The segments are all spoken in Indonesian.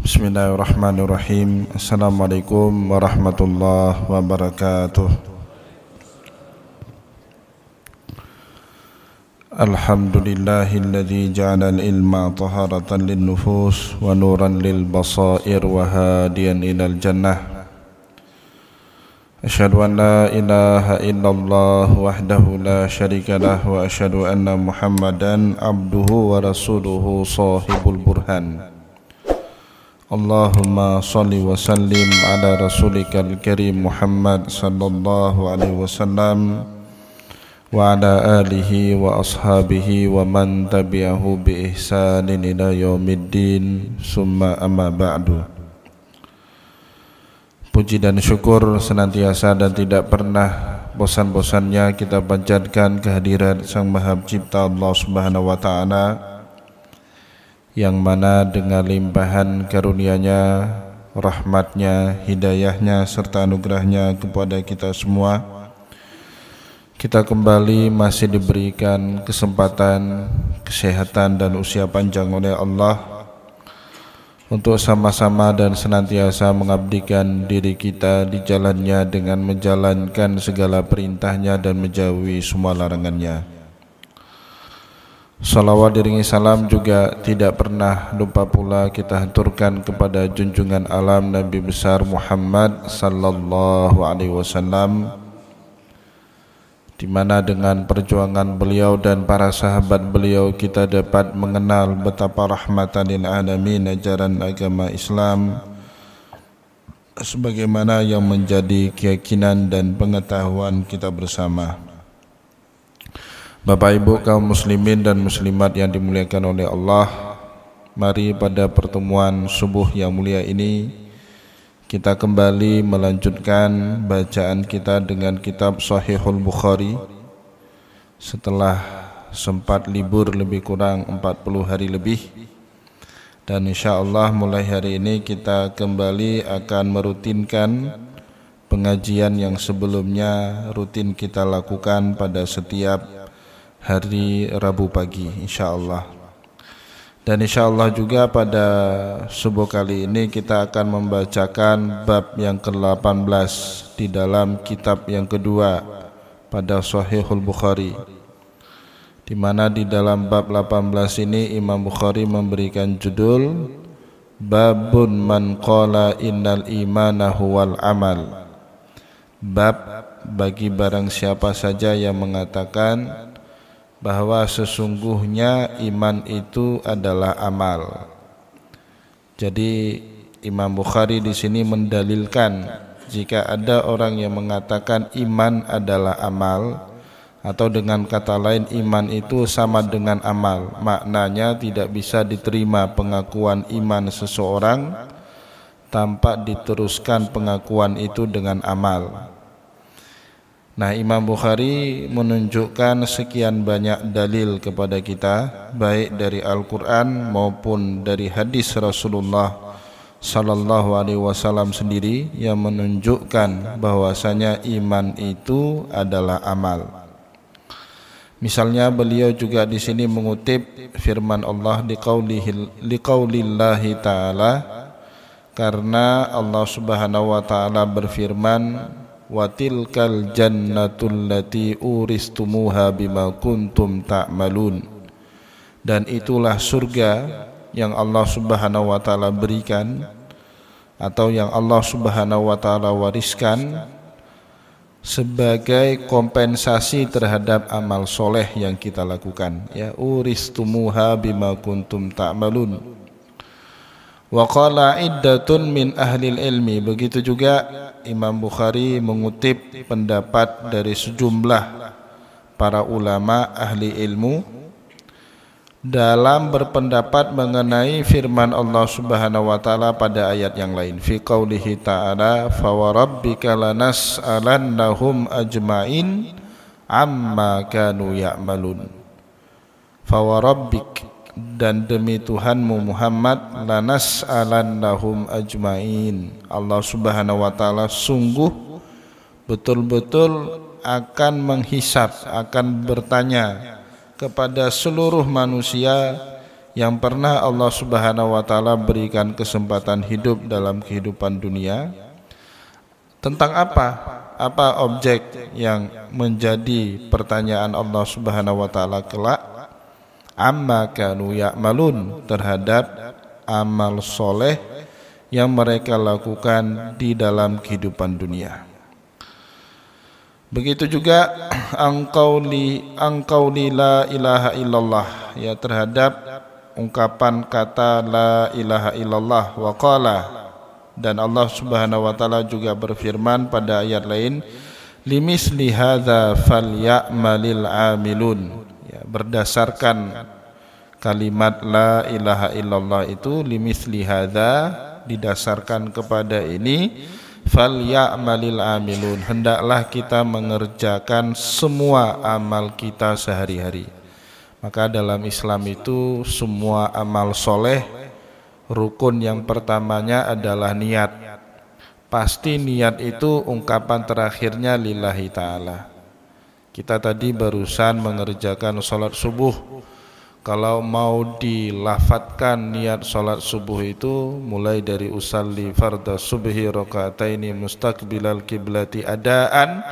Bismillahirrahmanirrahim. Assalamualaikum warahmatullahi wabarakatuh. Alhamdulillahilladzi ja'ala al-ilma taharatan lin-nufus wa nuran lil-basair wa hadiyan ilal jannah. Asyhadu an la ilaha illallah wahdahu la syarika lah wa asyhadu anna Muhammadan abduhu wa rasuluhu shahibul burhan. Allahumma salli wa sallim ala rasulikal karim Muhammad sallallahu alaihi wasallam wa ala alihi wa ashabihi wa man tabi'ahu bi ihsanin ila yaumiddin summa amma ba'du. Puji dan syukur senantiasa dan tidak pernah bosan-bosannya kita panjatkan kehadirat Sang Maha Pencipta Allah Subhanahu wa taala, yang mana dengan limpahan karunia-Nya, rahmat-Nya, hidayah-Nya serta anugerah-Nya kepada kita semua, kita kembali masih diberikan kesempatan, kesehatan dan usia panjang oleh Allah untuk sama-sama dan senantiasa mengabdikan diri kita di jalan-Nya dengan menjalankan segala perintah-Nya dan menjauhi semua larangan-Nya. Salawat diringi salam juga tidak pernah lupa pula kita haturkan kepada junjungan alam Nabi besar Muhammad sallallahu alaihi wasallam, di mana dengan perjuangan beliau dan para sahabat beliau kita dapat mengenal betapa rahmatan lil alamin ajaran agama Islam sebagaimana yang menjadi keyakinan dan pengetahuan kita bersama. Bapak Ibu kaum muslimin dan muslimat yang dimuliakan oleh Allah, mari pada pertemuan subuh yang mulia ini kita kembali melanjutkan bacaan kita dengan kitab Sahihul Bukhari setelah sempat libur lebih kurang 40 hari lebih, dan insyaallah mulai hari ini kita kembali akan merutinkan pengajian yang sebelumnya rutin kita lakukan pada setiap hari Rabu pagi insyaallah. Dan insyaallah juga pada subuh kali ini kita akan membacakan bab yang ke-18 di dalam kitab yang kedua pada Sahihul Bukhari, di mana di dalam bab 18 ini Imam Bukhari memberikan judul Babun man qala innal imana huwal amal. Bab bagi barang siapa saja yang mengatakan bahwa sesungguhnya iman itu adalah amal. Jadi Imam Bukhari di sini mendalilkan jika ada orang yang mengatakan iman adalah amal, atau dengan kata lain iman itu sama dengan amal, maknanya tidak bisa diterima pengakuan iman seseorang tanpa diteruskan pengakuan itu dengan amal. Nah, Imam Bukhari menunjukkan sekian banyak dalil kepada kita, baik dari Al-Quran maupun dari hadis Rasulullah sallallahu alaihi wasallam sendiri, yang menunjukkan bahwasanya iman itu adalah amal. Misalnya beliau juga di sini mengutip firman Allah di qaulillahi ta'ala, karena Allah Subhanahu wa taala berfirman, wa tilkal jannatul lati uristumuha bima kuntum ta'malun, dan itulah surga yang Allah Subhanahu wa taala berikan atau yang Allah Subhanahu wa taala wariskan sebagai kompensasi terhadap amal soleh yang kita lakukan. Ya, uristumuha bima kuntum ta'malun. Wa qala iddatun min ahlil ilmi. Begitu juga Imam Bukhari mengutip pendapat dari sejumlah para ulama ahli ilmu dalam berpendapat mengenai firman Allah Subhanahu wa taala pada ayat yang lain, fi qaulihi ta'ala, fa warabbika lanas'alannahum ajma'in amma kanu ya'malun. Fa warabbik, dan demi Tuhanmu Muhammad lanas'alannahum ajmain. Allah Subhanahu wa taala sungguh betul-betul akan menghisab, akan bertanya kepada seluruh manusia yang pernah Allah Subhanahu wa taala berikan kesempatan hidup dalam kehidupan dunia. Tentang apa? Apa objek yang menjadi pertanyaan Allah Subhanahu wa taala kelak? Amma kanu ya'malun, terhadap amal soleh yang mereka lakukan di dalam kehidupan dunia. Begitu juga angkauli la ilaha illallah, ya, terhadap ungkapan kata la ilaha illallah. Wa qala, dan Allah Subhanahu wa taala juga berfirman pada ayat lain, limisli hadza falyamalil amilun, ya, berdasarkan kalimat la ilaha illallah itu, limisli hadza, didasarkan kepada ini, falyamalil amilun, hendaklah kita mengerjakan semua amal kita sehari-hari. Maka dalam Islam itu semua amal soleh, rukun yang pertamanya adalah niat. Pasti niat itu ungkapan terakhirnya lillahi ta'ala. Kita tadi barusan mengerjakan sholat subuh. Kalau mau dilafatkan niat sholat subuh itu mulai dari usalli fardha subhi rakaataini mustaqbilal kiblati adaan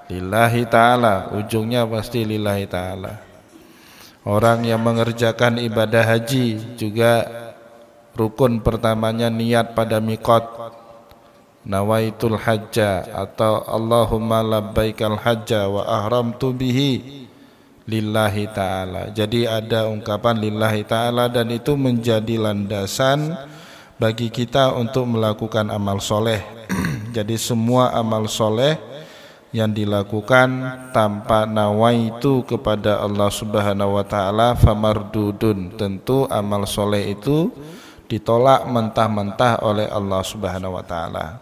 lillahi ta'ala, ujungnya pasti lillahi ta'ala. Orang yang mengerjakan ibadah haji juga rukun pertamanya niat pada miqat, nawaitul hajja atau Allahumma labbaikal hajja wa ahramtu bihi lillahi ta'ala. Jadi ada ungkapan lillahi ta'ala, dan itu menjadi landasan bagi kita untuk melakukan amal soleh. Jadi semua amal soleh yang dilakukan tanpa nawaitu kepada Allah Subhanahu wa ta'ala famardudun, tentu amal soleh itu ditolak mentah-mentah oleh Allah Subhanahu wa ta'ala.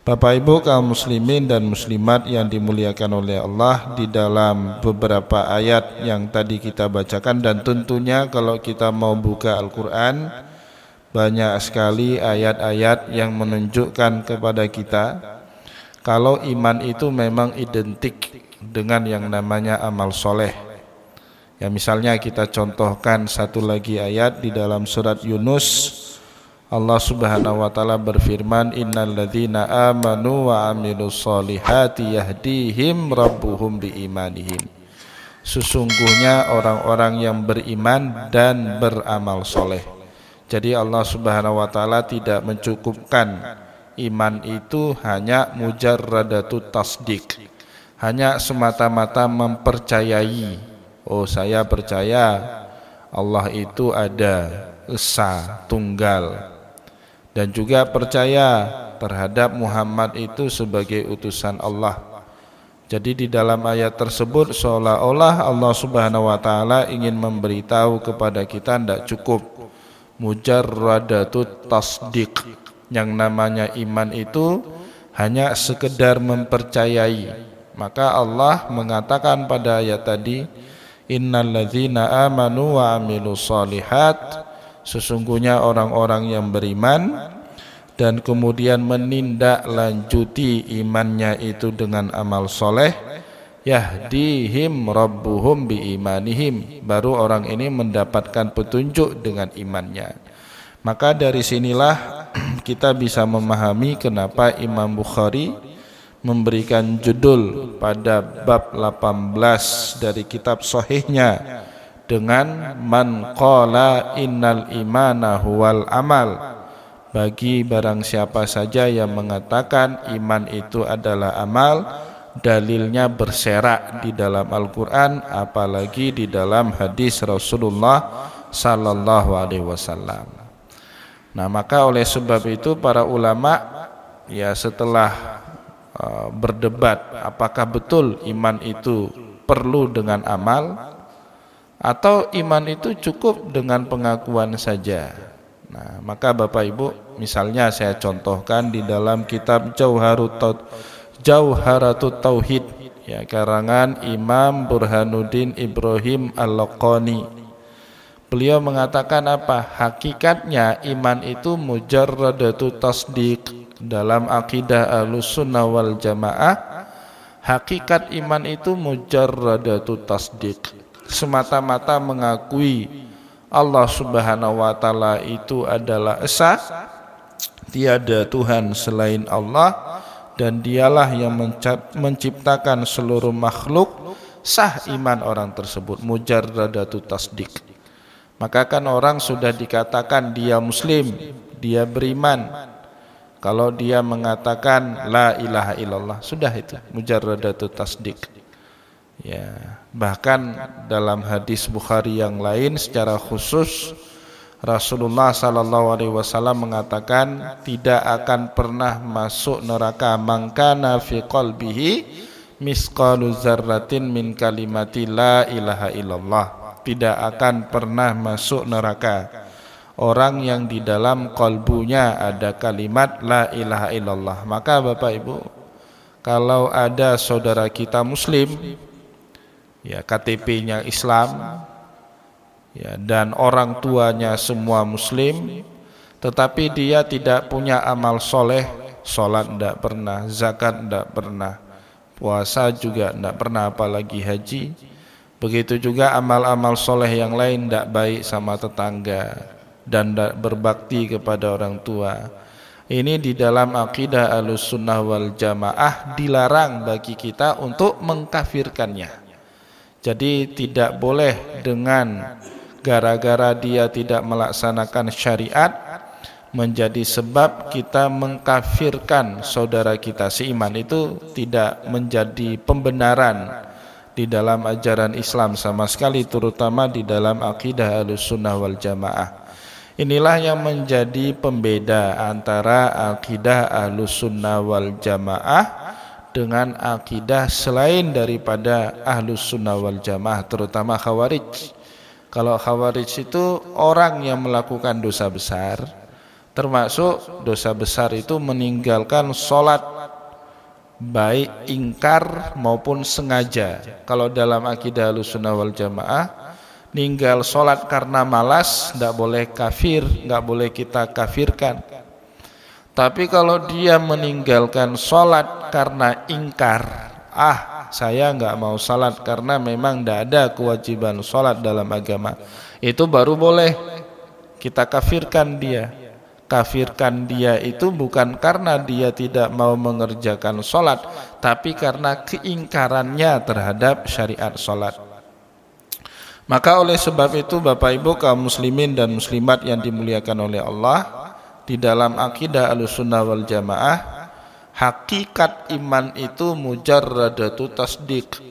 Bapak Ibu kaum muslimin dan muslimat yang dimuliakan oleh Allah, di dalam beberapa ayat yang tadi kita bacakan, dan tentunya kalau kita mau buka Al-Quran, banyak sekali ayat-ayat yang menunjukkan kepada kita kalau iman itu memang identik dengan yang namanya amal soleh. Ya, misalnya kita contohkan satu lagi ayat di dalam surat Yunus. Allah Subhanahu wa taala berfirman, innalladzina amanu wa amilus solihati yahdihim rabbuhum biimanihim. Sesungguhnya orang-orang yang beriman dan beramal soleh. Jadi Allah Subhanahu wa taala tidak mencukupkan iman itu hanya mujarradatut tasdik, hanya semata-mata mempercayai, oh saya percaya Allah itu ada, esa, tunggal, dan juga percaya terhadap Muhammad itu sebagai utusan Allah. Jadi di dalam ayat tersebut seolah-olah Allah Subhanahu wa taala ingin memberitahu kepada kita tidak cukup mujarradatut tasdik. Yang namanya iman itu hanya sekedar mempercayai. Maka Allah mengatakan pada ayat tadi, innalladzina amanu wa amilus solihat, sesungguhnya orang-orang yang beriman dan kemudian menindaklanjuti imannya itu dengan amal soleh, yahdihim rabbuhum biimanihim, baru orang ini mendapatkan petunjuk dengan imannya. Maka dari sinilah kita bisa memahami kenapa Imam Bukhari memberikan judul pada bab 18 dari kitab sahihnya dengan man qala innal imana huwal amal, bagi barang siapa saja yang mengatakan iman itu adalah amal. Dalilnya berserak di dalam Al-Quran, apalagi di dalam hadis Rasulullah sallallahu alaihi wasallam. Nah, maka oleh sebab itu para ulama ya setelah berdebat apakah betul iman itu perlu dengan amal atau iman itu cukup dengan pengakuan saja. Nah, maka Bapak Ibu, misalnya saya contohkan di dalam kitab Jauharatut Tauhid, ya, karangan Imam Burhanuddin Ibrahim Al-Laqani. Beliau mengatakan apa? Hakikatnya iman itu mujarradatu tasdiq. Dalam akidah Ahlussunnah wal Jamaah, hakikat iman itu mujarradatu tasdiq, semata-mata mengakui Allah Subhanahu wa taala itu adalah esa, tiada Tuhan selain Allah, dan dialah yang menciptakan seluruh makhluk. Sah iman orang tersebut, mujarradatu tasdiq. Maka kan orang sudah dikatakan dia muslim, dia beriman kalau dia mengatakan la ilaha illallah, sudah itu mujarradatu tasdiq. Ya, bahkan dalam hadis Bukhari yang lain secara khusus Rasulullah sallallahu alaihi wasallam mengatakan tidak akan pernah masuk neraka man kana fi qalbihi misqalu dzarratin min kalimati la ilaha illallah. Tidak akan pernah masuk neraka orang yang di dalam kalbunya ada kalimat la ilaha illallah. Maka Bapak Ibu, kalau ada saudara kita muslim, ya KTP-nya Islam, ya, dan orang tuanya semua muslim, tetapi dia tidak punya amal soleh, sholat tidak pernah, zakat tidak pernah, puasa juga tidak pernah, apalagi haji. Begitu juga amal-amal soleh yang lain, tidak baik sama tetangga dan berbakti kepada orang tua. Ini di dalam akidah Ahlussunnah wal Jamaah dilarang bagi kita untuk mengkafirkannya. Jadi tidak boleh dengan gara-gara dia tidak melaksanakan syariat menjadi sebab kita mengkafirkan saudara kita seiman. Itu tidak menjadi pembenaran di dalam ajaran Islam sama sekali, terutama di dalam akidah Ahlussunnah wal Jamaah. Inilah yang menjadi pembeda antara akidah Ahlussunnah wal Jamaah dengan akidah selain daripada Ahlussunnah wal Jamaah, terutama Khawarij. Kalau Khawarij itu orang yang melakukan dosa besar, termasuk dosa besar itu meninggalkan sholat, baik ingkar maupun sengaja. Kalau dalam akidah Ahlussunnah wal Jamaah, ninggal sholat karena malas tidak boleh kafir, nggak boleh kita kafirkan. Tapi kalau dia meninggalkan sholat karena ingkar, saya nggak mau sholat karena memang tidak ada kewajiban sholat dalam agama, itu baru boleh kita kafirkan dia. Kafirkan dia itu bukan karena dia tidak mau mengerjakan sholat, tapi karena keingkarannya terhadap syariat sholat. Maka oleh sebab itu Bapak Ibu kaum muslimin dan muslimat yang dimuliakan oleh Allah, di dalam akidah Ahlussunnah wal Jamaah, hakikat iman itu mujarradatu tasdiq.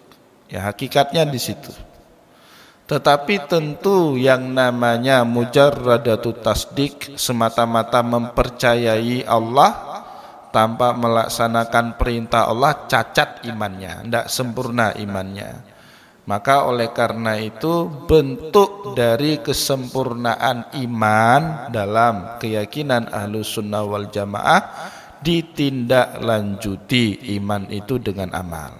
Ya, hakikatnya di situ. Tetapi tentu yang namanya mujarradatu tasdiq, semata-mata mempercayai Allah tanpa melaksanakan perintah Allah, cacat imannya, tidak sempurna imannya. Maka oleh karena itu bentuk dari kesempurnaan iman dalam keyakinan Ahlussunnah wal Jamaah ditindaklanjuti iman itu dengan amal.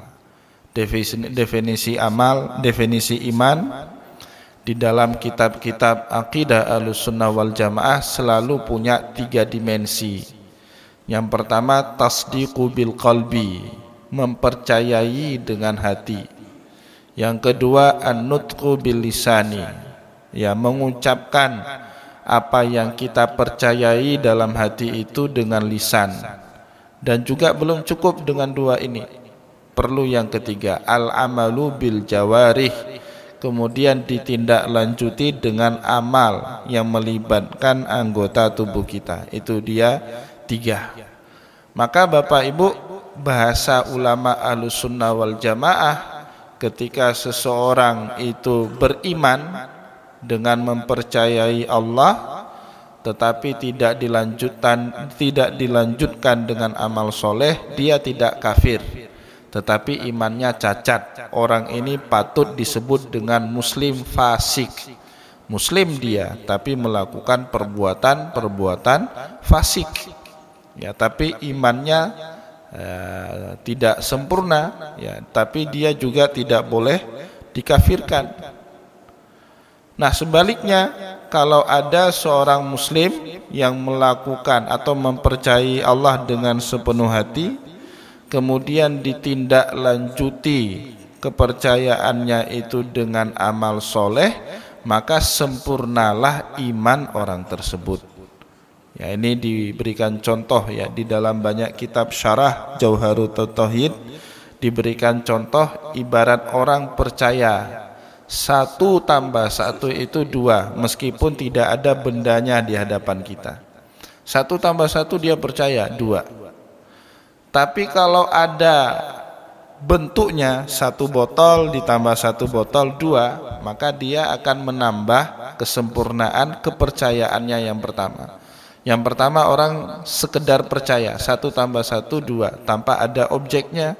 Definisi amal, definisi iman di dalam kitab-kitab akidah Ahlussunnah wal Jamaah selalu punya 3 dimensi. Yang pertama tasdiqu bil qalbi, mempercayai dengan hati. Yang kedua an-nutqu bil lisani, ya, mengucapkan apa yang kita percayai dalam hati itu dengan lisan. Dan juga belum cukup dengan 2 ini, perlu yang ketiga, al-amalu bil jawarih, kemudian ditindaklanjuti dengan amal yang melibatkan anggota tubuh kita. Itu dia 3. Maka Bapak Ibu, bahasa ulama Ahlussunnah wal Jamaah ketika seseorang itu beriman dengan mempercayai Allah tetapi tidak dilanjutkan dengan amal soleh, dia tidak kafir, tetapi imannya cacat. Orang ini patut disebut dengan muslim fasik. Muslim dia, tapi melakukan perbuatan fasik. Ya, tapi imannya tidak sempurna, ya, tapi dia juga tidak boleh dikafirkan. Nah sebaliknya, kalau ada seorang muslim yang melakukan atau mempercayai Allah dengan sepenuh hati, kemudian ditindaklanjuti kepercayaannya itu dengan amal soleh, maka sempurnalah iman orang tersebut. Ya, ini diberikan contoh ya di dalam banyak kitab syarah Jauharut Tauhid, diberikan contoh ibarat orang percaya 1 tambah 1 itu 2, meskipun tidak ada bendanya di hadapan kita. 1 tambah 1 dia percaya 2. Tapi kalau ada bentuknya 1 botol ditambah 1 botol 2, maka dia akan menambah kesempurnaan kepercayaannya yang pertama. Yang pertama orang sekedar percaya 1 tambah 1 2 tanpa ada objeknya.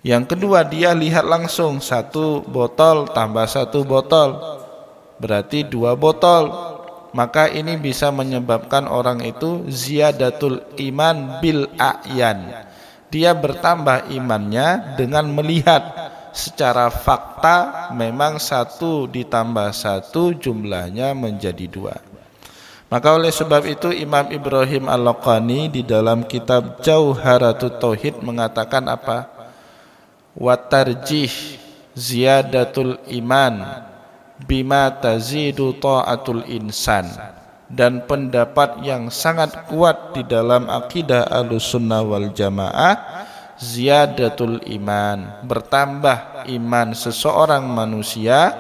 Yang kedua dia lihat langsung 1 botol tambah 1 botol berarti 2 botol. Maka ini bisa menyebabkan orang itu ziyadatul iman bil a'yan. Dia bertambah imannya dengan melihat secara fakta memang 1 ditambah 1 jumlahnya menjadi 2. Maka oleh sebab itu Imam Ibrahim Al-Laqani di dalam kitab Jauharatut Tauhid mengatakan apa? Wa tarjih ziyadatul iman bima tazidu ta'atul insan. Dan pendapat yang sangat kuat di dalam akidah Ahlussunnah wal Jamaah, ziyadatul iman, bertambah iman seseorang manusia,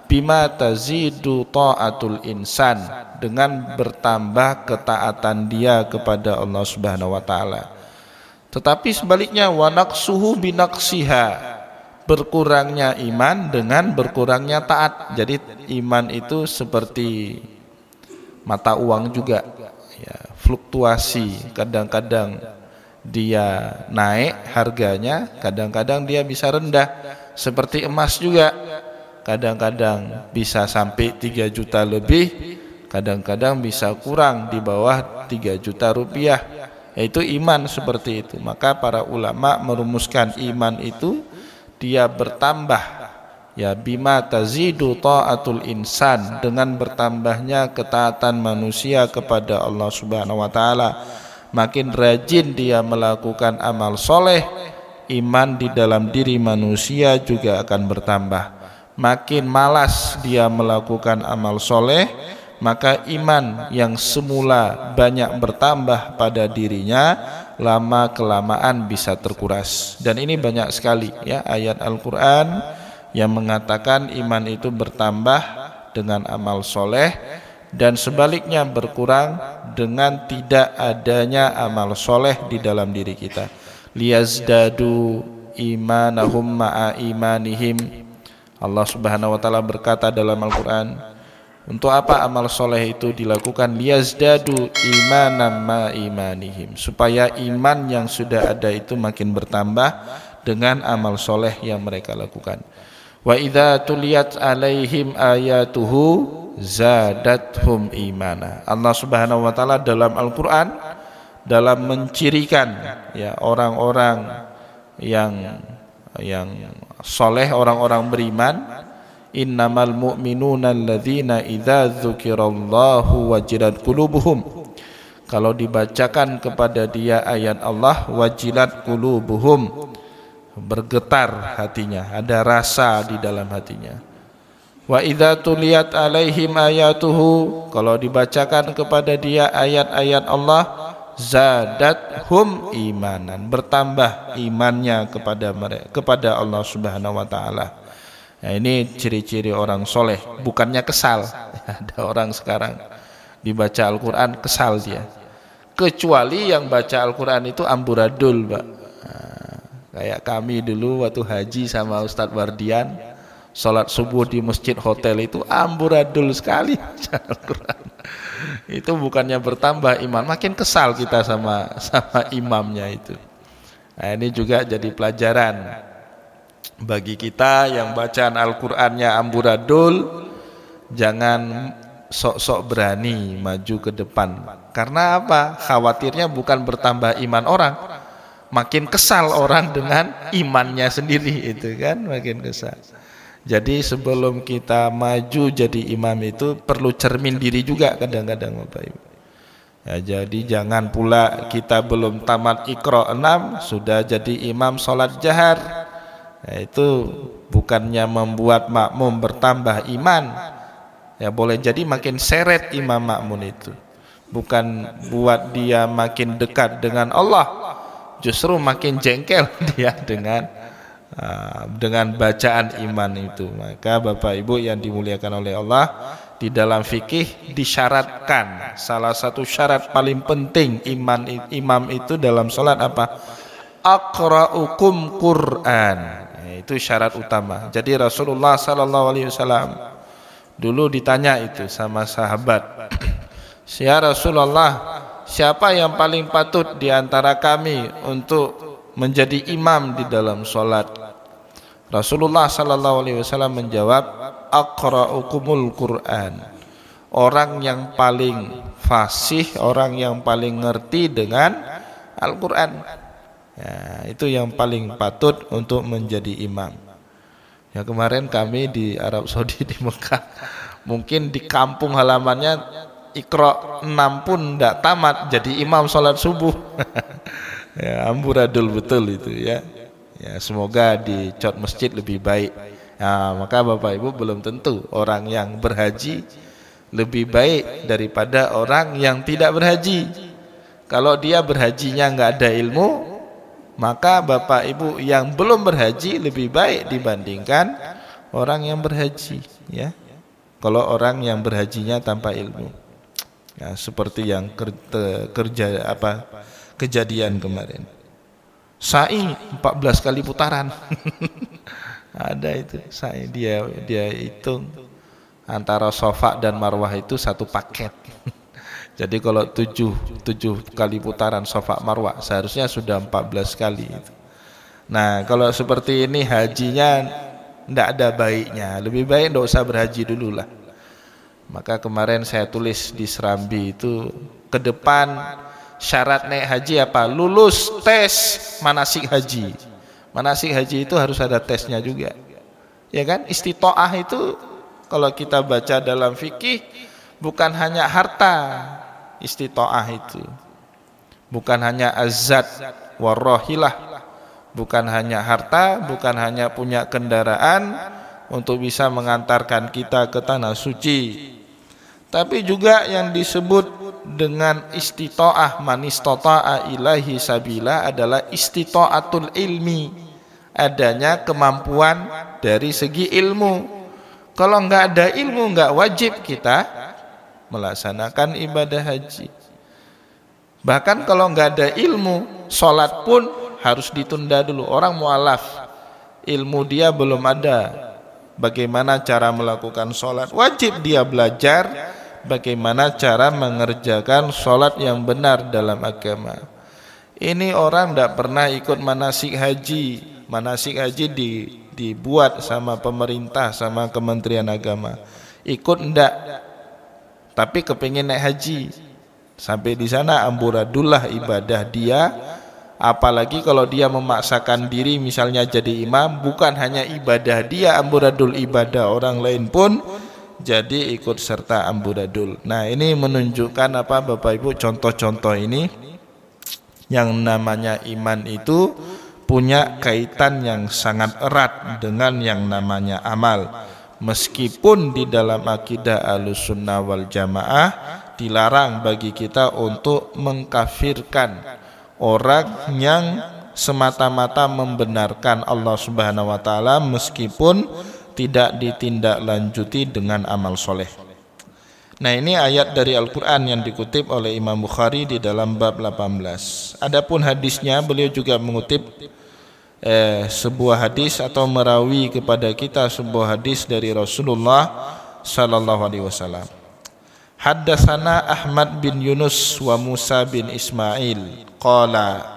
bima tazidu ta'atul insan, dengan bertambah ketaatan dia kepada Allah Subhanahu wa taala. Tetapi sebaliknya, wa naqsuhu binaqsiha, berkurangnya iman dengan berkurangnya taat. Jadi iman itu seperti mata uang juga ya, fluktuasi, kadang-kadang dia naik harganya, kadang-kadang dia bisa rendah. Seperti emas juga, kadang-kadang bisa sampai 3 juta lebih, kadang-kadang bisa kurang di bawah 3 juta rupiah. Yaitu iman seperti itu. Maka para ulama merumuskan iman itu dia bertambah ya bima tazidu ta'atul insan, dengan bertambahnya ketaatan manusia kepada Allah Subhanahu wa taala. Makin rajin dia melakukan amal soleh, iman di dalam diri manusia juga akan bertambah. Makin malas dia melakukan amal soleh, maka iman yang semula banyak bertambah pada dirinya lama kelamaan bisa terkuras. Dan ini banyak sekali ya ayat Al-Quran yang mengatakan iman itu bertambah dengan amal soleh, dan sebaliknya berkurang dengan tidak adanya amal soleh di dalam diri kita. Liyazdadu imanahum ma'a imanihim. Allah Subhanahu wa taala berkata dalam Al-Quran, untuk apa amal soleh itu dilakukan? Liyazdadu imanam ma imanihim, supaya iman yang sudah ada itu makin bertambah dengan amal soleh yang mereka lakukan. Wa idza tuliyat alaihim ayatuhu zadathum imana. Allah Subhanahu wa taala dalam Al-Qur'an dalam mencirikan ya orang-orang yang soleh, orang-orang beriman, innamal mu'minuna alladzina idza dzukirallahu wajilat qulubuhum. Kalau dibacakan kepada dia ayat Allah, wajilat qulubuhum, bergetar hatinya, ada rasa di dalam hatinya. Wa idza tuliyat alaihim ayatuhu, kalau dibacakan kepada dia ayat-ayat Allah, zadathum imanan, bertambah imannya kepada Allah Subhanahu wa taala. Nah, ini ciri-ciri orang soleh, bukannya kesal. Ada orang sekarang dibaca Al-Quran kesal dia, kecuali yang baca Al-Quran itu amburadul, Pak. Nah, kayak kami dulu waktu haji sama Ustadz Wardian, sholat subuh di masjid hotel itu amburadul sekali baca Al-Quran. Itu bukannya bertambah iman, makin kesal kita sama imamnya itu. Nah, ini juga jadi pelajaran bagi kita yang bacaan Al-Qur'annya amburadul. Jangan sok-sok berani maju ke depan. Karena apa? Khawatirnya bukan bertambah iman orang, makin kesal orang dengan imannya sendiri, itu kan makin kesal. Jadi sebelum kita maju jadi imam itu perlu cermin diri juga kadang-kadang Bapak Ibu. Ya, jadi jangan pula kita belum tamat Iqra 6 sudah jadi imam sholat jahar. Ya, itu bukannya membuat makmum bertambah iman. Ya boleh jadi makin seret imam makmum itu. Bukan buat dia makin dekat dengan Allah, justru makin jengkel dia dengan bacaan iman itu. Maka Bapak Ibu yang dimuliakan oleh Allah, di dalam fikih disyaratkan salah satu syarat paling penting imam itu dalam sholat apa? Aqra'ukum Qur'an. Itu syarat utama. Jadi Rasulullah SAW dulu ditanya itu sama sahabat, ya Rasulullah, siapa yang paling patut di antara kami untuk menjadi imam di dalam sholat? Rasulullah SAW menjawab, aqra'ukumul Qur'an. Orang yang paling fasih, orang yang paling ngerti dengan Al-Quran. Ya, itu yang paling patut untuk menjadi imam. Ya kemarin kami di Arab Saudi di Mekah, mungkin di kampung halamannya Iqra 6 pun tidak tamat jadi imam sholat subuh. Ya, amburadul betul itu ya. Ya, semoga di cot masjid lebih baik. Nah, maka Bapak Ibu belum tentu orang yang berhaji lebih baik daripada orang yang tidak berhaji. Kalau dia berhajinya nggak ada ilmu, maka Bapak Ibu yang belum berhaji lebih baik dibandingkan orang yang berhaji. Ya, kalau orang yang berhajinya tanpa ilmu, ya, seperti yang kejadian kemarin. Sa'i 14 kali putaran. Ada itu sa'i, dia hitung antara Safa dan Marwah itu satu paket. Jadi kalau 7 kali putaran Safa Marwah seharusnya sudah 14 kali itu. Nah, kalau seperti ini hajinya tidak ada baiknya. Lebih baik tidak usah berhaji dulu lah. Maka kemarin saya tulis di Serambi itu, ke depan syarat naik haji apa? Lulus tes manasik haji. Manasik haji itu harus ada tesnya juga. Ya kan? Istitoah itu kalau kita baca dalam fikih bukan hanya harta. Istitoah itu bukan hanya azat warrohilah, bukan hanya harta, bukan hanya punya kendaraan untuk bisa mengantarkan kita ke tanah suci, tapi juga yang disebut dengan istitoah, man istata'a ilahi sabila adalah istita'atul ilmi, adanya kemampuan dari segi ilmu. Kalau enggak ada ilmu, enggak wajib kita melaksanakan ibadah haji. Bahkan kalau enggak ada ilmu, sholat pun harus ditunda dulu. Orang mu'alaf, ilmu dia belum ada, bagaimana cara melakukan sholat, wajib dia belajar bagaimana cara mengerjakan sholat yang benar dalam agama. Ini orang tidak pernah ikut manasik haji. Manasik haji dibuat sama pemerintah, sama Kementerian Agama. Ikut enggak, tapi kepingin naik haji. Sampai di sana amburadullah ibadah dia. Apalagi kalau dia memaksakan diri misalnya jadi imam, bukan hanya ibadah dia amburadul, ibadah orang lain pun jadi ikut serta amburadul. Nah, ini menunjukkan apa Bapak Ibu, contoh-contoh ini yang namanya iman itu punya kaitan yang sangat erat dengan yang namanya amal. Meskipun di dalam akidah Ahlussunnah wal Jamaah dilarang bagi kita untuk mengkafirkan orang yang semata-mata membenarkan Allah Subhanahu wa taala meskipun tidak ditindaklanjuti dengan amal soleh. Nah, ini ayat dari Al-Quran yang dikutip oleh Imam Bukhari di dalam bab 18. Adapun hadisnya, beliau juga mengutip sebuah hadis atau merawi kepada kita sebuah hadis dari Rasulullah sallallahu alaihi wasallam. Haddatsana Ahmad bin Yunus wa Musa bin Ismail qala.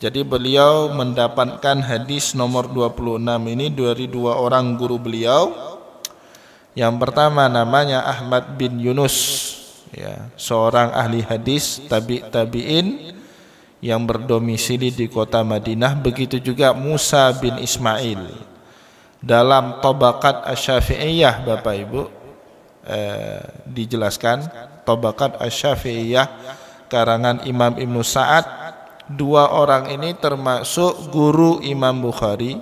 Jadi beliau mendapatkan hadis nomor 26 ini dari dua orang guru beliau. Yang pertama namanya Ahmad bin Yunus, ya, seorang ahli hadis tabi'in yang berdomisili di kota Madinah. Begitu juga Musa bin Ismail. dalam Tabaqat Asy-Syafi'iyah Bapak Ibu dijelaskan Tabaqat Asy-Syafi'iyah karangan Imam Ibnu Sa'ad, dua orang ini termasuk guru Imam Bukhari,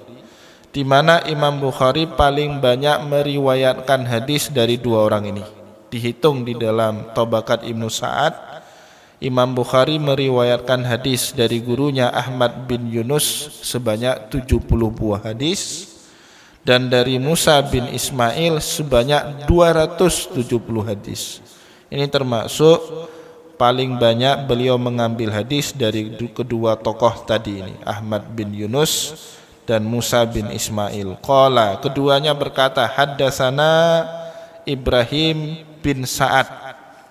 di mana Imam Bukhari paling banyak meriwayatkan hadis dari dua orang ini. Dihitung di dalam Tabaqat Ibnu Sa'ad, Imam Bukhari meriwayatkan hadis dari gurunya Ahmad bin Yunus sebanyak 70 buah hadis, dan dari Musa bin Ismail sebanyak 270 hadis. Ini termasuk paling banyak beliau mengambil hadis dari kedua tokoh tadi ini, Ahmad bin Yunus dan Musa bin Ismail. Qala, keduanya berkata, haddatsana Ibrahim bin Sa'ad.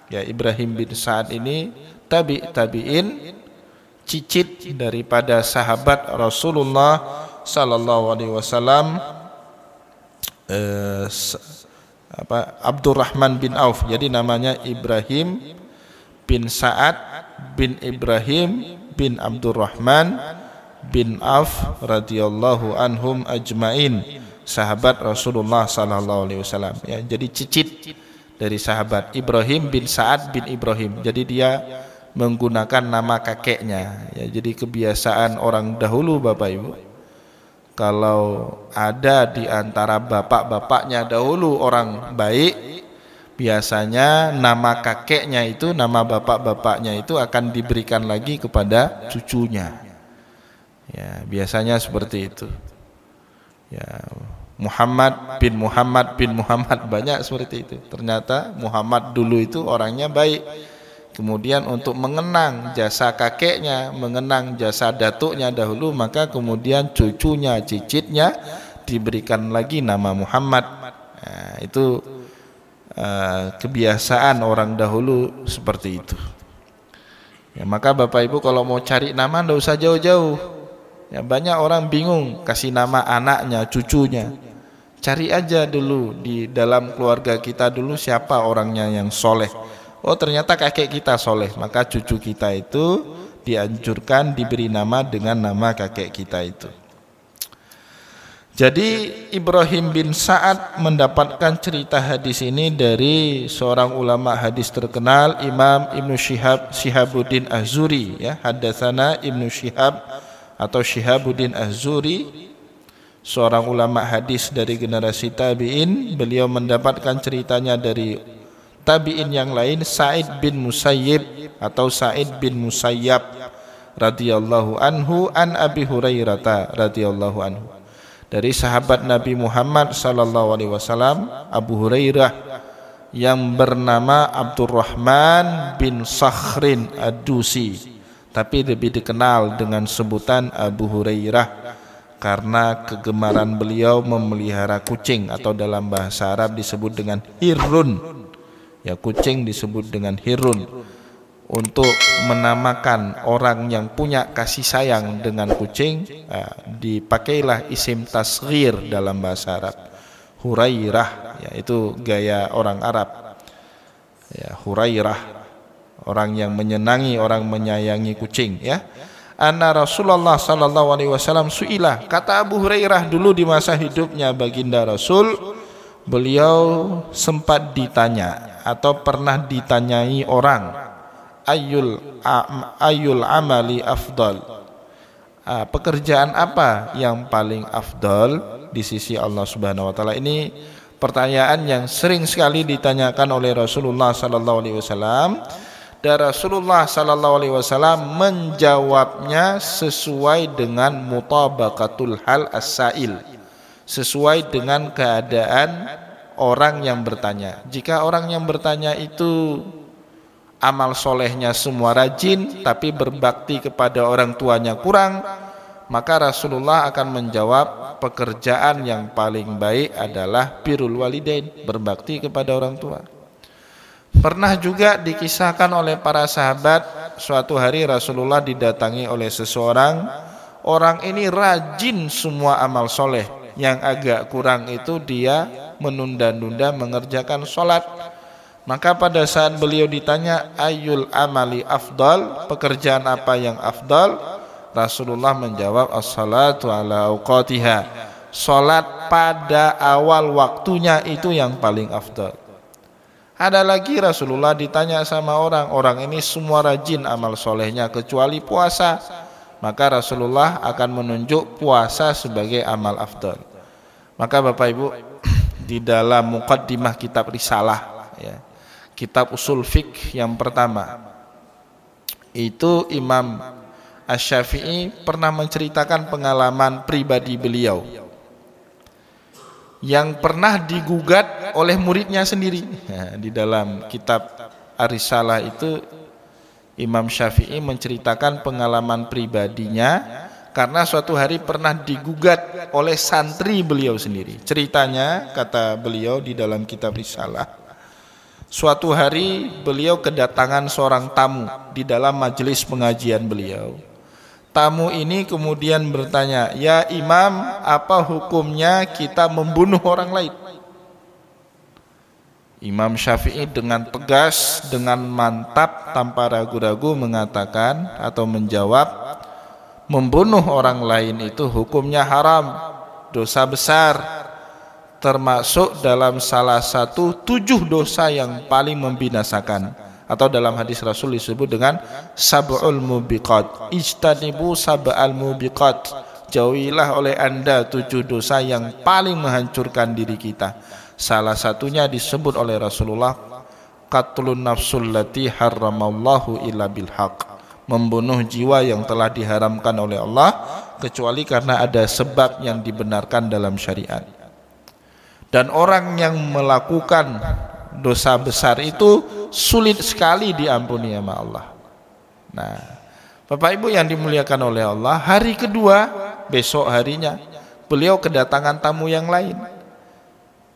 Ya, Ibrahim bin Sa'ad ini tabi'in, cicit daripada sahabat Rasulullah sallallahu alaihi wasallam, Abdurrahman bin Auf. Jadi namanya Ibrahim bin Sa'ad bin Ibrahim bin Abdurrahman bin Auf radhiyallahu anhum ajmain, sahabat Rasulullah sallallahu alaihi wasallam. Ya, jadi cicit dari sahabat Ibrahim bin Sa'ad bin Ibrahim. Jadi dia menggunakan nama kakeknya. Ya, jadi kebiasaan orang dahulu Bapak Ibu, kalau ada di antara bapak-bapaknya dahulu orang baik, biasanya nama kakeknya itu, nama bapak-bapaknya itu akan diberikan lagi kepada cucunya. Ya, biasanya seperti itu. Ya, Muhammad bin Muhammad bin Muhammad, banyak seperti itu. Ternyata Muhammad dulu itu orangnya baik. Kemudian untuk mengenang jasa kakeknya, mengenang jasa datuknya dahulu, maka kemudian cucunya, cicitnya diberikan lagi nama Muhammad. Nah, itu kebiasaan orang dahulu seperti itu. Ya, maka Bapak Ibu kalau mau cari nama tidak usah jauh-jauh. Ya, banyak orang bingung kasih nama anaknya, cucunya. Cari aja dulu di dalam keluarga kita dulu siapa orangnya yang soleh. Oh, ternyata kakek kita soleh, maka cucu kita itu dianjurkan diberi nama dengan nama kakek kita itu. Jadi Ibrahim bin Sa'ad mendapatkan cerita hadis ini dari seorang ulama hadis terkenal, Imam Ibnu Syihabuddin Az-Zuhri. Ya, haddatsana Ibnu Syihab atau Syihabuddin Az-Zuhri, seorang ulama hadis dari generasi tabi'in. Beliau mendapatkan ceritanya dari tabi'in yang lain, Sa'id bin Musayyib atau Sa'id bin Musayyab radhiyallahu anhu, an Abi Hurairah radhiyallahu anhu, dari sahabat Nabi Muhammad sallallahu alaihi wasallam, Abu Hurairah yang bernama Abdurrahman bin Sakhrin Ad-Dusi, tapi lebih dikenal dengan sebutan Abu Hurairah karena kegemaran beliau memelihara kucing, atau dalam bahasa Arab disebut dengan hirun. Ya, kucing disebut dengan hirun. Untuk menamakan orang yang punya kasih sayang dengan kucing, dipakailah isim tasghir dalam bahasa Arab, Hurairah. Ya, itu gaya orang Arab. Ya, Hurairah, orang yang menyenangi, orang menyayangi kucing. Ya, anna Rasulullah sallallahu alaihi wasallam su'ilah, kata Abu Hurairah dulu di masa hidupnya baginda Rasul, beliau sempat ditanya atau pernah ditanyai orang, ayul amali afdal, pekerjaan apa yang paling afdal di sisi Allah Subhanahu wa taala. Ini pertanyaan yang sering sekali ditanyakan oleh Rasulullah sallallahu alaihi wasallam, dan Rasulullah sallallahu alaihi wasallam menjawabnya sesuai dengan mutabaqatul hal as-sail, sesuai dengan keadaan orang yang bertanya. Jika orang yang bertanya itu amal solehnya semua rajin, tapi berbakti kepada orang tuanya kurang, maka Rasulullah akan menjawab pekerjaan yang paling baik adalah birrul walidain, berbakti kepada orang tua. Pernah juga dikisahkan oleh para sahabat, suatu hari Rasulullah didatangi oleh seseorang, orang ini rajin semua amal soleh, yang agak kurang itu dia menunda-nunda mengerjakan sholat. Maka pada saat beliau ditanya ayul amali afdal, pekerjaan apa yang afdal, Rasulullah menjawab as-salatu ala awqatiha, Sholat pada awal waktunya itu yang paling afdal. Ada lagi Rasulullah ditanya sama orang ini semua rajin amal solehnya kecuali puasa. Maka Rasulullah akan menunjuk puasa sebagai amal afdal. Maka Bapak Ibu, di dalam muqaddimah kitab Risalah, ya, kitab usul fiqh yang pertama, itu Imam Asy-Syafi'i pernah menceritakan pengalaman pribadi beliau yang pernah digugat oleh muridnya sendiri. Ya, di dalam kitab Ar-Risalah itu Imam Syafi'i menceritakan pengalaman pribadinya karena suatu hari pernah digugat oleh santri beliau sendiri. Ceritanya, kata beliau di dalam kitab Risalah, suatu hari beliau kedatangan seorang tamu di dalam majelis pengajian beliau. Tamu ini kemudian bertanya, "Ya Imam, apa hukumnya kita membunuh orang lain?" Imam Syafi'i dengan tegas, dengan mantap, tanpa ragu-ragu mengatakan atau menjawab, membunuh orang lain itu hukumnya haram, dosa besar, termasuk dalam salah satu 7 dosa yang paling membinasakan, atau dalam hadis Rasul disebut dengan sab'ul mubiqat. Ijtanibu sab'al mubiqat, jauhilah oleh anda 7 dosa yang paling menghancurkan diri kita. Salah satunya disebut oleh Rasulullah, qatlun nafsul lati harramallahu illa bil haq, membunuh jiwa yang telah diharamkan oleh Allah kecuali karena ada sebab yang dibenarkan dalam syariat. Dan orang yang melakukan dosa besar itu sulit sekali diampuni sama Allah. Nah, Bapak Ibu yang dimuliakan oleh Allah, hari kedua, besok harinya, beliau kedatangan tamu yang lain,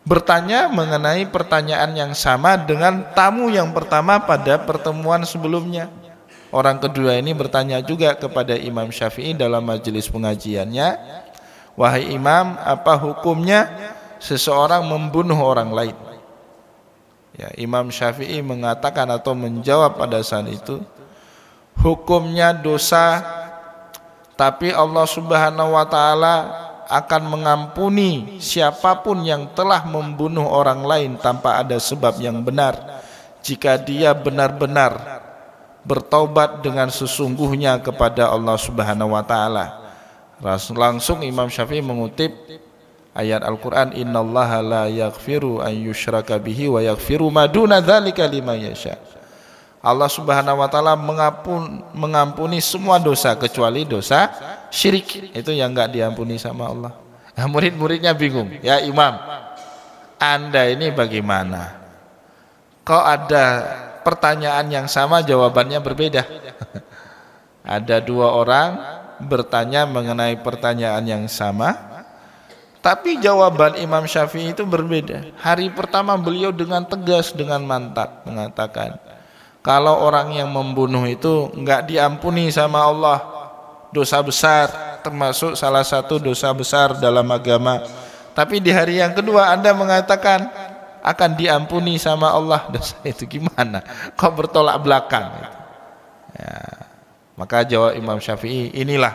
bertanya mengenai pertanyaan yang sama dengan tamu yang pertama pada pertemuan sebelumnya. Orang kedua ini bertanya juga kepada Imam Syafi'i dalam majelis pengajiannya, "Wahai Imam, apa hukumnya seseorang membunuh orang lain?" Ya, Imam Syafi'i mengatakan atau menjawab pada saat itu, hukumnya dosa, tapi Allah Subhanahu wa taala akan mengampuni siapapun yang telah membunuh orang lain tanpa ada sebab yang benar, jika dia benar-benar bertaubat dengan sesungguhnya kepada Allah Subhanahu wa taala. Langsung Imam Syafi'i mengutip ayat Al-Qur'an, innallaha la yaghfiru an yushraka bihi wa yaghfiru ma duna dzalika liman yasha. Allah Subhanahu wa taala mengampuni semua dosa kecuali dosa syirik. Itu yang enggak diampuni sama Allah. Nah, murid-muridnya bingung. "Ya Imam, Anda ini bagaimana? Kok ada pertanyaan yang sama jawabannya berbeda?" Ada 2 orang bertanya mengenai pertanyaan yang sama, tapi jawaban Imam Syafi'i itu berbeda. Hari pertama beliau dengan tegas, dengan mantap mengatakan, kalau orang yang membunuh itu enggak diampuni sama Allah, dosa besar, termasuk salah satu dosa besar dalam agama. Tapi di hari yang kedua Anda mengatakan akan diampuni sama Allah, dosa itu gimana? Kok bertolak belakang? Ya, maka jawab Imam Syafi'i, inilah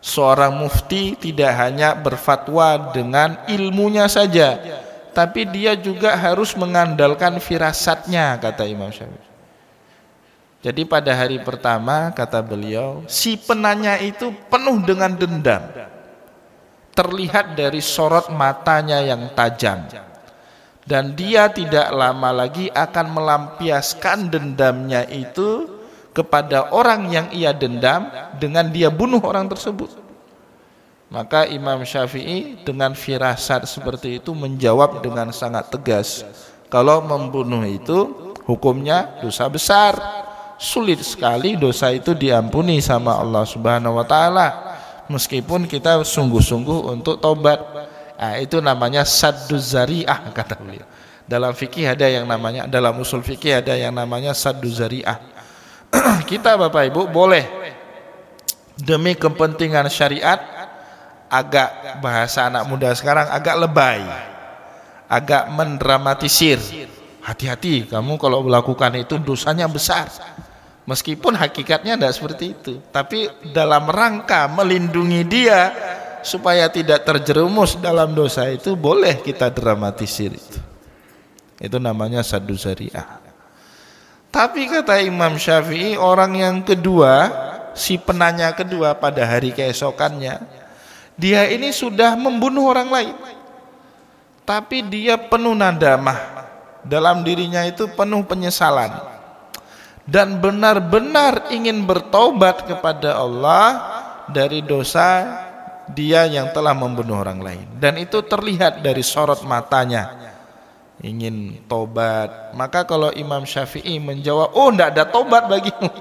seorang mufti tidak hanya berfatwa dengan ilmunya saja, tapi dia juga harus mengandalkan firasatnya, kata Imam Syafi'i. Jadi pada hari pertama, kata beliau, si penanya itu penuh dengan dendam, terlihat dari sorot matanya yang tajam, dan dia tidak lama lagi akan melampiaskan dendamnya itu kepada orang yang ia dendam dengan dia bunuh orang tersebut. Maka Imam Syafi'i dengan firasat seperti itu menjawab dengan sangat tegas, kalau membunuh itu hukumnya dosa besar, sulit sekali dosa itu diampuni sama Allah Subhanahu wa taala meskipun kita sungguh-sungguh untuk taubat. Nah, itu namanya sadduz zari'ah, kata beliau. Dalam fikih ada yang namanya, dalam usul fikih ada yang namanya sadduz zari'ah. Kita Bapak Ibu boleh demi kepentingan syariat, agak bahasa anak muda sekarang agak lebay, agak mendramatisir. Hati-hati kamu kalau melakukan itu dosanya besar. Meskipun hakikatnya tidak seperti itu, tapi dalam rangka melindungi dia supaya tidak terjerumus dalam dosa itu boleh kita dramatisir itu. Itu namanya saddu zari'ah. Tapi kata Imam Syafi'i, orang yang kedua, si penanya kedua pada hari keesokannya, dia ini sudah membunuh orang lain, tapi dia penuh nadamah, dalam dirinya itu penuh penyesalan dan benar-benar ingin bertaubat kepada Allah dari dosa dia yang telah membunuh orang lain. Dan itu terlihat dari sorot matanya, ingin tobat. Maka kalau Imam Syafi'i menjawab, oh tidak ada tobat bagimu,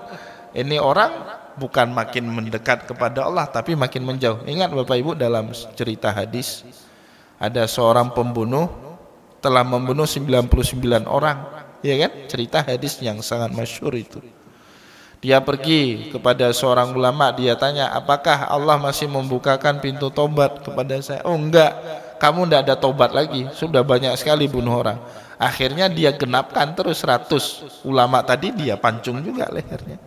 ini orang bukan makin mendekat kepada Allah tapi makin menjauh. Ingat Bapak Ibu, dalam cerita hadis ada seorang pembunuh telah membunuh 99 orang, ya kan? Cerita hadis yang sangat masyhur itu. Dia pergi kepada seorang ulama, dia tanya, apakah Allah masih membukakan pintu tobat kepada saya? Oh enggak, kamu tidak ada tobat lagi, sudah banyak sekali bunuh orang. Akhirnya dia genapkan terus 100. Ulama tadi dia pancung juga lehernya.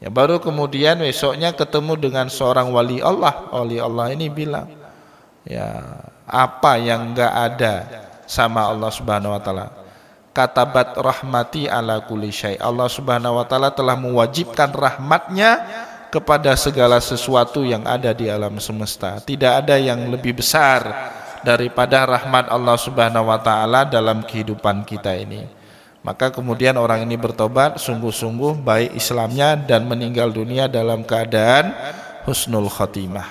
Ya, baru kemudian besoknya ketemu dengan seorang wali Allah. Wali Allah ini bilang, ya, apa yang enggak ada sama Allah Subhanahu wa taala? Katabat rahmati ala kulli syai. Allah Subhanahu wa taala telah mewajibkan rahmatnya kepada segala sesuatu yang ada di alam semesta. Tidak ada yang lebih besar daripada rahmat Allah Subhanahu wa taala dalam kehidupan kita ini. Maka kemudian orang ini bertobat sungguh-sungguh baik Islamnya dan meninggal dunia dalam keadaan husnul khatimah.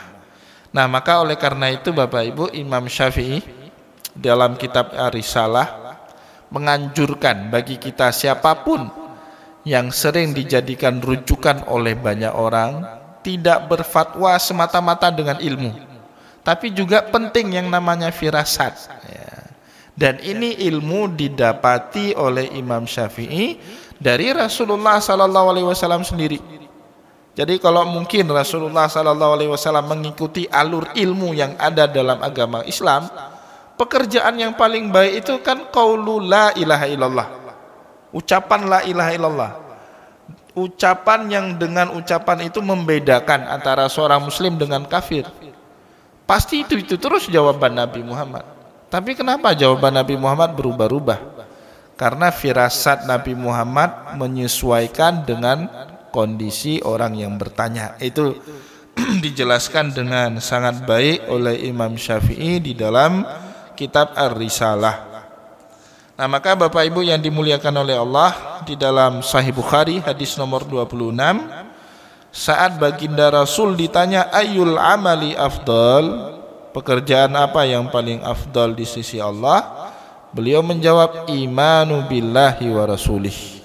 Nah, maka oleh karena itu Bapak Ibu, Imam Syafi'i dalam kitab Ar-Risalah menganjurkan bagi kita siapapun yang sering dijadikan rujukan oleh banyak orang, tidak berfatwa semata-mata dengan ilmu, tapi juga penting yang namanya firasat, ya. Dan ini ilmu didapati oleh Imam Syafi'i dari Rasulullah SAW sendiri. Jadi kalau mungkin Rasulullah SAW mengikuti alur ilmu yang ada dalam agama Islam, pekerjaan yang paling baik itu kan qaulu la ilaha illallah, ucapan la ilaha illallah, ucapan yang dengan ucapan itu membedakan antara seorang muslim dengan kafir. Pasti itu terus jawaban Nabi Muhammad. Tapi kenapa jawaban Nabi Muhammad berubah-ubah? Karena firasat Nabi Muhammad menyesuaikan dengan kondisi orang yang bertanya. Itu dijelaskan dengan sangat baik oleh Imam Syafi'i di dalam kitab Ar-Risalah. Nah, maka Bapak Ibu yang dimuliakan oleh Allah, di dalam Sahih Bukhari hadis nomor 26, saat baginda Rasul ditanya ayyul amali afdal, pekerjaan apa yang paling afdal di sisi Allah, beliau menjawab imanu billahi wa rasulih,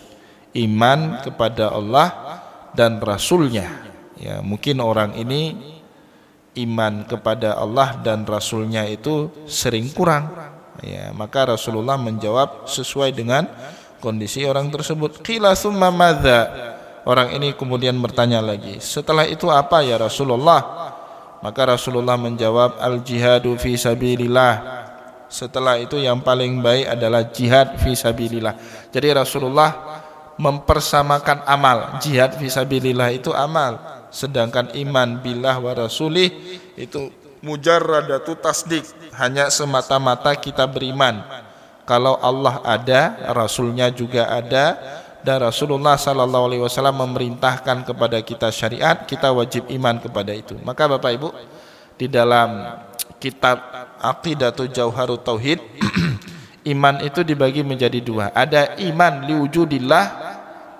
iman kepada Allah dan Rasulnya. Ya, mungkin orang ini iman kepada Allah dan Rasulnya itu sering kurang, ya, maka Rasulullah menjawab sesuai dengan kondisi orang tersebut. Qila tsumma madza, orang ini kemudian bertanya lagi, setelah itu apa ya Rasulullah? Maka Rasulullah menjawab al jihadu fi sabilillah, setelah itu yang paling baik adalah jihad fi sabilillah. Jadi Rasulullah mempersamakan amal, jihad fi sabilillah itu amal, sedangkan iman billah wa rasulih itu mujarradatu tasdik, hanya semata-mata kita beriman kalau Allah ada, Rasulnya juga ada, dan Rasulullah SAW memerintahkan kepada kita syariat, kita wajib iman kepada itu. Maka Bapak Ibu, di dalam kitab Aqidatul Jauharut Tauhid, iman itu dibagi menjadi dua. Ada iman liwujudillah,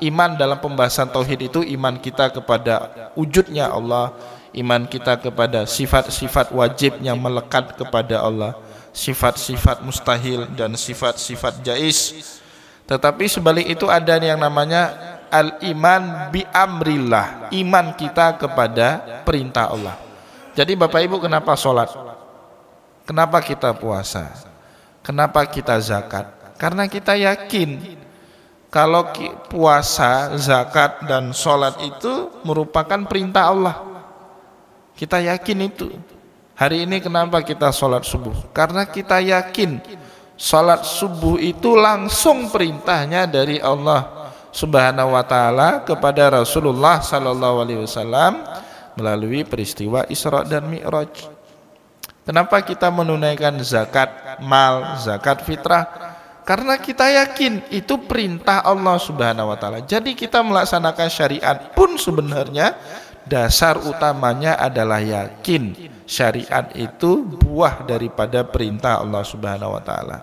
iman dalam pembahasan tauhid itu iman kita kepada wujudnya Allah, iman kita kepada sifat-sifat wajib yang melekat kepada Allah, sifat-sifat mustahil dan sifat-sifat jaiz. Tetapi sebalik itu ada yang namanya al-iman bi amrillah, iman kita kepada perintah Allah. Jadi Bapak Ibu, kenapa sholat? Kenapa kita puasa? Kenapa kita zakat? Karena kita yakin kalau puasa, zakat, dan sholat itu merupakan perintah Allah. Kita yakin itu. Hari ini kenapa kita sholat subuh? Karena kita yakin sholat subuh itu langsung perintahnya dari Allah Subhanahu wa ta'ala kepada Rasulullah SAW melalui peristiwa Isra dan Mi'raj. Kenapa kita menunaikan zakat mal, zakat fitrah? Karena kita yakin itu perintah Allah Subhanahu wa taala. Jadi kita melaksanakan syariat pun sebenarnya dasar utamanya adalah yakin syariat itu buah daripada perintah Allah Subhanahu wa taala.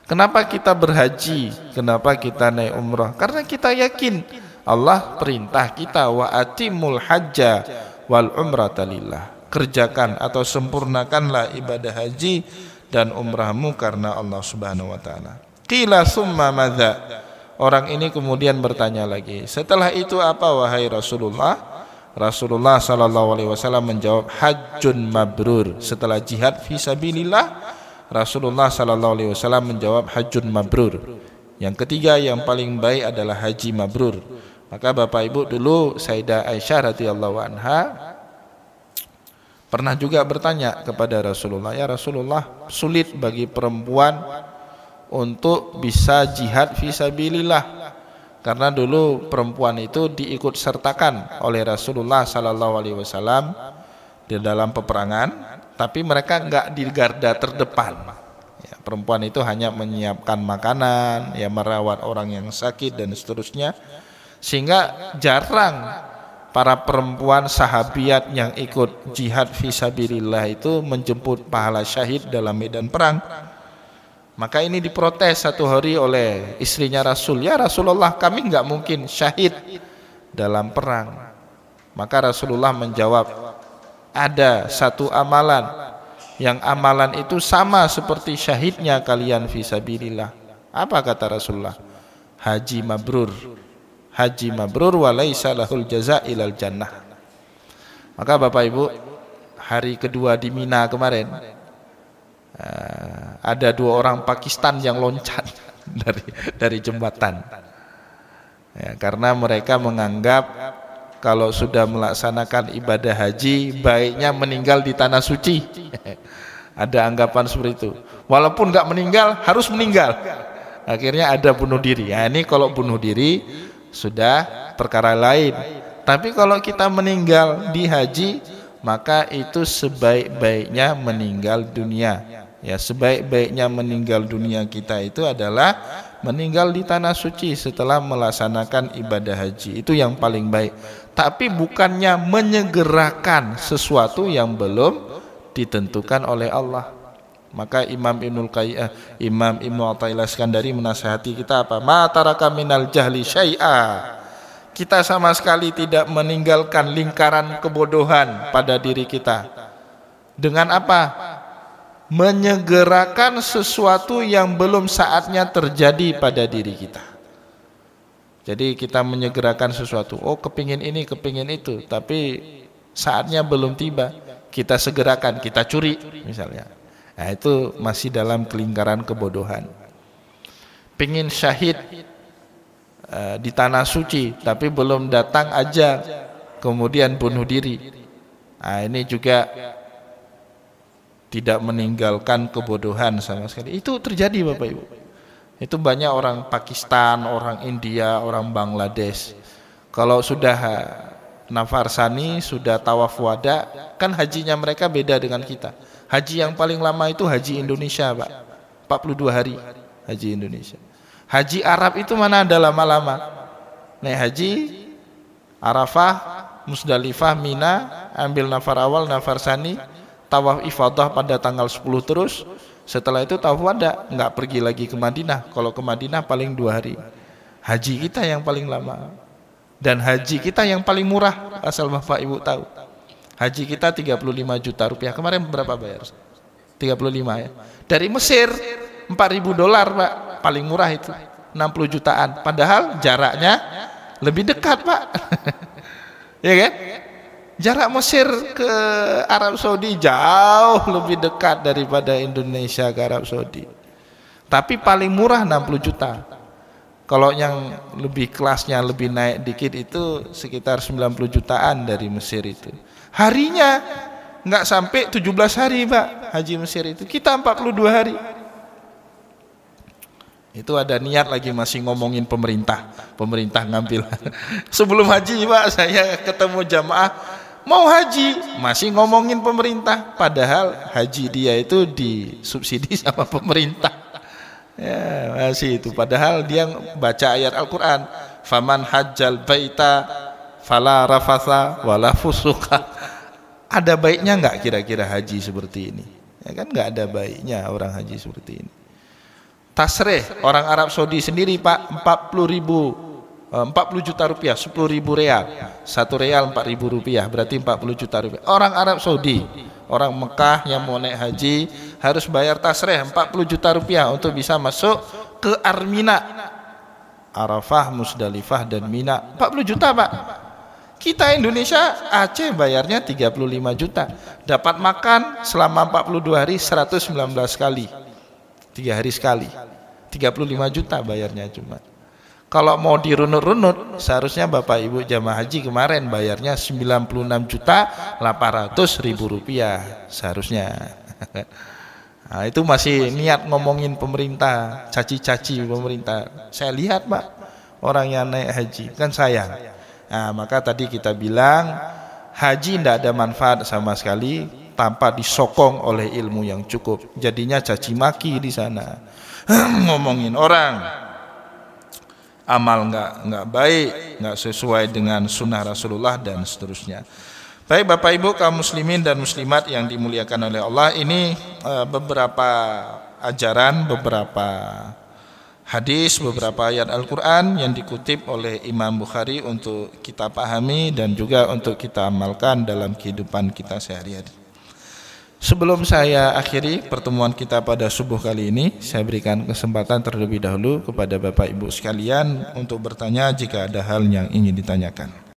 Kenapa kita berhaji? Kenapa kita naik umrah? Karena kita yakin Allah perintah kita wa atimul hajja wal umrata lillah. Kerjakan atau sempurnakanlah ibadah haji dan umrahmu karena Allah Subhanahu wa taala. Qila summa madza? Orang ini kemudian bertanya lagi, setelah itu apa wahai Rasulullah? Rasulullah sallallahu alaihi wasallam menjawab, hajjun mabrur. Setelah jihad fi sabilillah, Rasulullah sallallahu alaihi wasallam menjawab hajjun mabrur. Yang ketiga yang paling baik adalah haji mabrur. Maka Bapak Ibu, dulu Sayyidah Aisyah radhiyallahu anha pernah juga bertanya kepada Rasulullah, ya Rasulullah, sulit bagi perempuan untuk bisa jihad fi sabilillah. Karena dulu perempuan itu diikut sertakan oleh Rasulullah sallallahu alaihi wasallam di dalam peperangan, tapi mereka enggak di garda terdepan. Ya, perempuan itu hanya menyiapkan makanan, ya merawat orang yang sakit dan seterusnya. Sehingga jarang para perempuan sahabiat yang ikut jihad fi sabilillah itu menjemput pahala syahid dalam medan perang. Maka ini diprotes satu hari oleh istrinya Rasul, ya Rasulullah, kami enggak mungkin syahid dalam perang. Maka Rasulullah menjawab, ada satu amalan yang amalan itu sama seperti syahidnya kalian fi sabilillah. Apa kata Rasulullah? Haji mabrur. Haji mabrur wa laisa lahul jazaa ilal jannah. Maka Bapak Ibu, hari kedua di Mina kemarin, ada 2 orang Pakistan yang loncat dari jembatan, ya, karena mereka menganggap kalau sudah melaksanakan ibadah haji baiknya meninggal di tanah suci. Ada anggapan seperti itu, walaupun nggak meninggal harus meninggal. Akhirnya ada bunuh diri. Ya, ini kalau bunuh diri sudah perkara lain, tapi kalau kita meninggal di haji, maka itu sebaik-baiknya meninggal dunia. Ya, sebaik-baiknya meninggal dunia kita itu adalah meninggal di tanah suci setelah melaksanakan ibadah haji. Itu yang paling baik. Tapi bukannya menyegerakan sesuatu yang belum ditentukan oleh Allah. Maka Imam Ibnu Athaillah Iskandari menasihati kita apa? Ma taraka minal jahli syai'a. Kita sama sekali tidak meninggalkan lingkaran kebodohan pada diri kita. Dengan apa? Menyegerakan sesuatu yang belum saatnya terjadi pada diri kita. Jadi kita menyegerakan sesuatu, oh kepingin ini, kepingin itu, tapi saatnya belum tiba, kita segerakan, kita curi misalnya. Nah, itu masih dalam lingkaran kebodohan. Pingin syahid di tanah suci, tapi belum datang ajal, kemudian bunuh diri. Nah, ini juga tidak meninggalkan kebodohan sama sekali. Itu terjadi Bapak Ibu. Itu banyak orang Pakistan, orang India, orang Bangladesh. Kalau sudah nafarsani, sudah tawaf wada, kan hajinya mereka beda dengan kita. Haji yang paling lama itu haji Indonesia Pak, 42 hari haji Indonesia. Haji Arab itu mana ada lama-lama. Naik haji Arafah, Musdalifah, Mina, ambil nafar awal, nafar sani, tawaf ifadah pada tanggal 10 terus. Setelah itu tawaf wada, enggak pergi lagi ke Madinah. Kalau ke Madinah paling 2 hari. Haji kita yang paling lama. Dan haji kita yang paling murah, asal Bapak Ibu tahu. Haji kita 35 juta rupiah. Kemarin berapa bayar? 35 ya. Dari Mesir $4.000 Pak, paling murah itu 60 jutaan. Padahal jaraknya lebih dekat Pak. Ya kan? Jarak Mesir ke Arab Saudi jauh lebih dekat daripada Indonesia ke Arab Saudi. Tapi paling murah 60 juta. Kalau yang lebih kelasnya lebih naik dikit itu sekitar 90 jutaan dari Mesir itu. Harinya nggak sampai 17 hari Pak haji Mesir itu. Kita 42 hari. Itu ada niat lagi masih ngomongin pemerintah. Pemerintah ngambil. Sebelum haji Pak saya ketemu jamaah Mau haji masih ngomongin pemerintah, padahal haji dia itu disubsidi sama pemerintah. Ya, masih itu. Padahal dia baca ayat Al-Quran, faman hajjal baita fala rafatha wala fusuka. Ada baiknya nggak kira-kira haji seperti ini? Ya kan nggak ada baiknya orang haji seperti ini. Tasreh orang Arab Saudi sendiri Pak 40 juta rupiah, 10.000 real, 1 real 4.000 rupiah, berarti 40 juta rupiah. Orang Arab Saudi, orang Mekah yang mau naik haji harus bayar tasreh 40 juta rupiah untuk bisa masuk ke Armina, Arafah, Musdalifah dan Mina. 40 juta Pak. Kita Indonesia, Aceh bayarnya 35 juta, dapat makan selama 42 hari 119 kali, 3 hari sekali, 35 juta bayarnya cuma. Kalau mau dirunut-runut, seharusnya Bapak Ibu jamaah haji kemarin bayarnya 96 juta 800 ribu rupiah seharusnya. Nah, itu masih niat ngomongin pemerintah, caci-caci pemerintah. Saya lihat Pak, orang yang naik haji, kan sayang. Nah, maka tadi kita bilang haji tidak ada manfaat sama sekali tanpa disokong oleh ilmu yang cukup. Jadinya caci maki di sana, ngomongin orang, amal nggak baik, nggak sesuai dengan sunnah Rasulullah dan seterusnya. Baik Bapak Ibu kaum muslimin dan muslimat yang dimuliakan oleh Allah, ini beberapa ajaran, beberapa hadis, beberapa ayat Al-Quran yang dikutip oleh Imam Bukhari untuk kita pahami dan juga untuk kita amalkan dalam kehidupan kita sehari-hari. Sebelum saya akhiri pertemuan kita pada subuh kali ini, saya berikan kesempatan terlebih dahulu kepada Bapak Ibu sekalian untuk bertanya jika ada hal yang ingin ditanyakan.